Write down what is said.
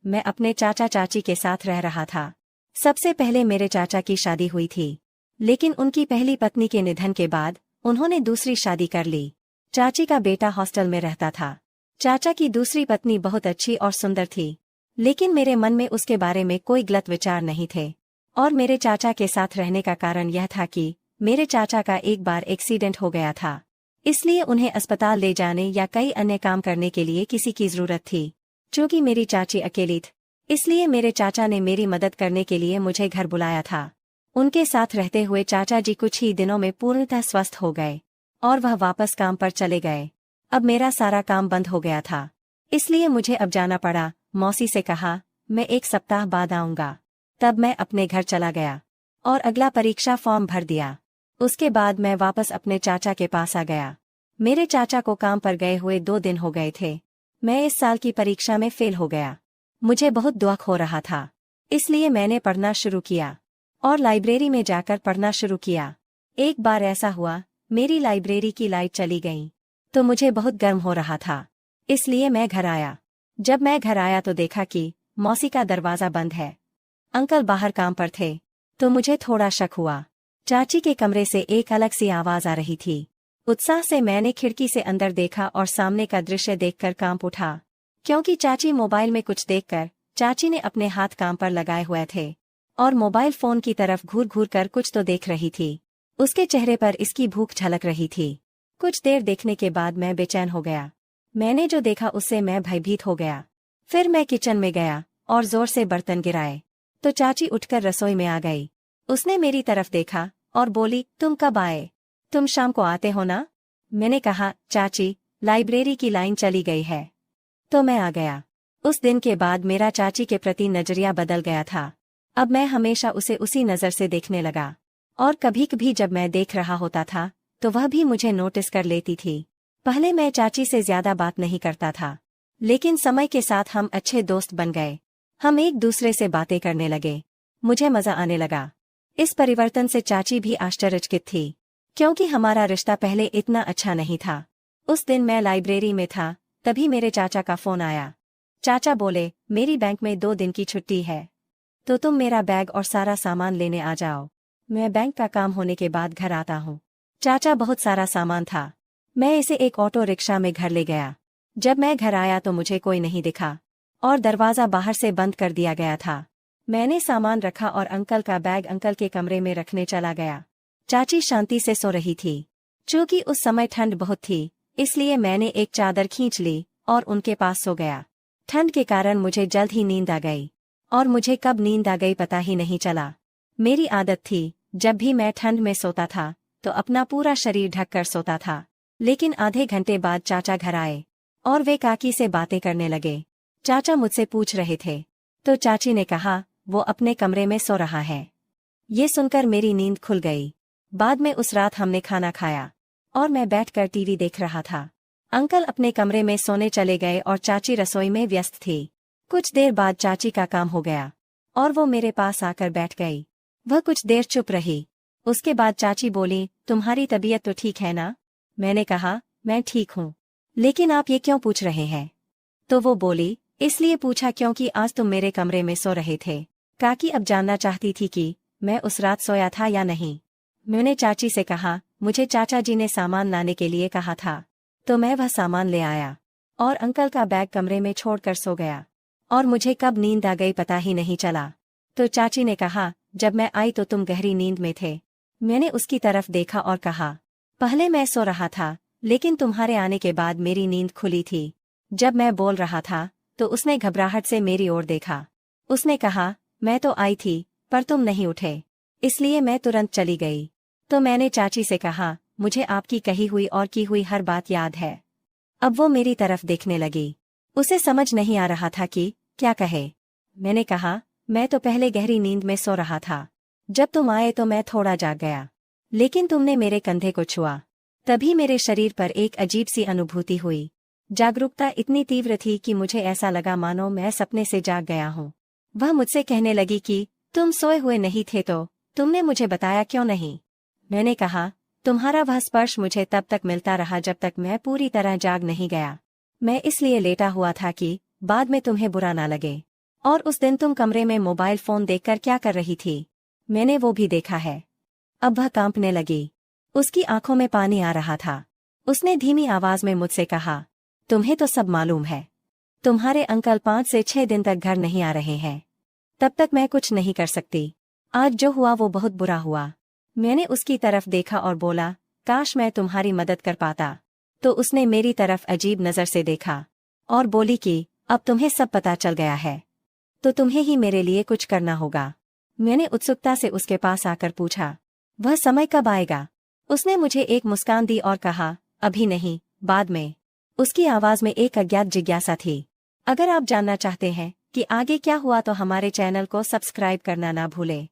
मैं अपने चाचा चाची के साथ रह रहा था। सबसे पहले मेरे चाचा की शादी हुई थी, लेकिन उनकी पहली पत्नी के निधन के बाद उन्होंने दूसरी शादी कर ली। चाची का बेटा हॉस्टल में रहता था। चाचा की दूसरी पत्नी बहुत अच्छी और सुंदर थी, लेकिन मेरे मन में उसके बारे में कोई गलत विचार नहीं थे। और मेरे चाचा के साथ रहने का कारण यह था कि मेरे चाचा का एक बार एक्सीडेंट हो गया था, इसलिए उन्हें अस्पताल ले जाने या कई अन्य काम करने के लिए किसी की जरूरत थी। चूंकि मेरी चाची अकेली थी, इसलिए मेरे चाचा ने मेरी मदद करने के लिए मुझे घर बुलाया था। उनके साथ रहते हुए चाचा जी कुछ ही दिनों में पूर्णतः स्वस्थ हो गए और वह वापस काम पर चले गए। अब मेरा सारा काम बंद हो गया था, इसलिए मुझे अब जाना पड़ा। मौसी से कहा, मैं 1 सप्ताह बाद आऊंगा। तब मैं अपने घर चला गया और अगला परीक्षा फॉर्म भर दिया। उसके बाद मैं वापस अपने चाचा के पास आ गया। मेरे चाचा को काम पर गए हुए 2 दिन हो गए थे। मैं इस साल की परीक्षा में फेल हो गया। मुझे बहुत दुख हो रहा था, इसलिए मैंने पढ़ना शुरू किया और लाइब्रेरी में जाकर पढ़ना शुरू किया। एक बार ऐसा हुआ, मेरी लाइब्रेरी की लाइट चली गई, तो मुझे बहुत गर्म हो रहा था, इसलिए मैं घर आया। जब मैं घर आया तो देखा कि मौसी का दरवाजा बंद है। अंकल बाहर काम पर थे, तो मुझे थोड़ा शक हुआ। चाची के कमरे से एक अलग सी आवाज आ रही थी। उत्साह से मैंने खिड़की से अंदर देखा और सामने का दृश्य देखकर कांप उठा, क्योंकि चाची मोबाइल में कुछ देखकर, चाची ने अपने हाथ काम पर लगाए हुए थे और मोबाइल फोन की तरफ घूर घूर कर कुछ तो देख रही थी। उसके चेहरे पर इसकी भूख झलक रही थी। कुछ देर देखने के बाद मैं बेचैन हो गया। मैंने जो देखा उससे मैं भयभीत हो गया। फिर मैं किचन में गया और जोर से बर्तन गिराए, तो चाची उठकर रसोई में आ गई। उसने मेरी तरफ देखा और बोली, तुम कब आए? तुम शाम को आते हो ना? मैंने कहा, चाची, लाइब्रेरी की लाइन चली गई है, तो मैं आ गया। उस दिन के बाद मेरा चाची के प्रति नजरिया बदल गया था। अब मैं हमेशा उसे उसी नज़र से देखने लगा, और कभी कभी जब मैं देख रहा होता था तो वह भी मुझे नोटिस कर लेती थी। पहले मैं चाची से ज्यादा बात नहीं करता था, लेकिन समय के साथ हम अच्छे दोस्त बन गए। हम एक दूसरे से बातें करने लगे। मुझे मजा आने लगा। इस परिवर्तन से चाची भी आश्चर्यचकित थी, क्योंकि हमारा रिश्ता पहले इतना अच्छा नहीं था। उस दिन मैं लाइब्रेरी में था, तभी मेरे चाचा का फोन आया। चाचा बोले, मेरी बैंक में 2 दिन की छुट्टी है, तो तुम मेरा बैग और सारा सामान लेने आ जाओ। मैं बैंक का काम होने के बाद घर आता हूँ। चाचा बहुत सारा सामान था। मैं इसे एक ऑटो रिक्शा में घर ले गया। जब मैं घर आया तो मुझे कोई नहीं दिखा और दरवाजा बाहर से बंद कर दिया गया था। मैंने सामान रखा और अंकल का बैग अंकल के कमरे में रखने चला गया। चाची शांति से सो रही थी। चूंकि उस समय ठंड बहुत थी, इसलिए मैंने एक चादर खींच ली और उनके पास सो गया। ठंड के कारण मुझे जल्द ही नींद आ गई, और मुझे कब नींद आ गई पता ही नहीं चला। मेरी आदत थी, जब भी मैं ठंड में सोता था तो अपना पूरा शरीर ढककर सोता था। लेकिन आधे घंटे बाद चाचा घर आए और वे काकी से बातें करने लगे। चाचा मुझसे पूछ रहे थे, तो चाची ने कहा, वो अपने कमरे में सो रहा है। ये सुनकर मेरी नींद खुल गई। बाद में उस रात हमने खाना खाया और मैं बैठकर टीवी देख रहा था। अंकल अपने कमरे में सोने चले गए और चाची रसोई में व्यस्त थी। कुछ देर बाद चाची का काम हो गया और वो मेरे पास आकर बैठ गई। वह कुछ देर चुप रही। उसके बाद चाची बोली, तुम्हारी तबीयत तो ठीक है ना? मैंने कहा, मैं ठीक हूँ, लेकिन आप ये क्यों पूछ रहे हैं? तो वो बोली, इसलिए पूछा क्योंकि आज तुम मेरे कमरे में सो रहे थे। काकी अब जानना चाहती थी कि मैं उस रात सोया था या नहीं। मैंने चाची से कहा, मुझे चाचा जी ने सामान लाने के लिए कहा था, तो मैं वह सामान ले आया और अंकल का बैग कमरे में छोड़कर सो गया, और मुझे कब नींद आ गई पता ही नहीं चला। तो चाची ने कहा, जब मैं आई तो तुम गहरी नींद में थे। मैंने उसकी तरफ देखा और कहा, पहले मैं सो रहा था, लेकिन तुम्हारे आने के बाद मेरी नींद खुली थी। जब मैं बोल रहा था तो उसने घबराहट से मेरी ओर देखा। उसने कहा, मैं तो आई थी, पर तुम नहीं उठे, इसलिए मैं तुरंत चली गई। तो मैंने चाची से कहा, मुझे आपकी कही हुई और की हुई हर बात याद है। अब वो मेरी तरफ देखने लगी। उसे समझ नहीं आ रहा था कि क्या कहे। मैंने कहा, मैं तो पहले गहरी नींद में सो रहा था। जब तुम आए तो मैं थोड़ा जाग गया, लेकिन तुमने मेरे कंधे को छुआ। तभी मेरे शरीर पर एक अजीब सी अनुभूति हुई। जागरूकता इतनी तीव्र थी कि मुझे ऐसा लगा मानो मैं सपने से जाग गया हूँ। वह मुझसे कहने लगी कि तुम सोए हुए नहीं थे तो तुमने मुझे बताया क्यों नहीं? मैंने कहा, तुम्हारा वह स्पर्श मुझे तब तक मिलता रहा जब तक मैं पूरी तरह जाग नहीं गया। मैं इसलिए लेटा हुआ था कि बाद में तुम्हें बुरा ना लगे। और उस दिन तुम कमरे में मोबाइल फोन देखकर क्या कर रही थी? मैंने वो भी देखा है। अब वह कांपने लगी। उसकी आंखों में पानी आ रहा था। उसने धीमी आवाज में मुझसे कहा, तुम्हें तो सब मालूम है। तुम्हारे अंकल 5 से 6 दिन तक घर नहीं आ रहे हैं। तब तक मैं कुछ नहीं कर सकती। आज जो हुआ वो बहुत बुरा हुआ। मैंने उसकी तरफ देखा और बोला, काश मैं तुम्हारी मदद कर पाता। तो उसने मेरी तरफ अजीब नजर से देखा और बोली कि अब तुम्हें सब पता चल गया है, तो तुम्हें ही मेरे लिए कुछ करना होगा। मैंने उत्सुकता से उसके पास आकर पूछा, वह समय कब आएगा? उसने मुझे एक मुस्कान दी और कहा, अभी नहीं, बाद में। उसकी आवाज में एक अज्ञात जिज्ञासा थी। अगर आप जानना चाहते हैं कि आगे क्या हुआ तो हमारे चैनल को सब्सक्राइब करना ना भूलें।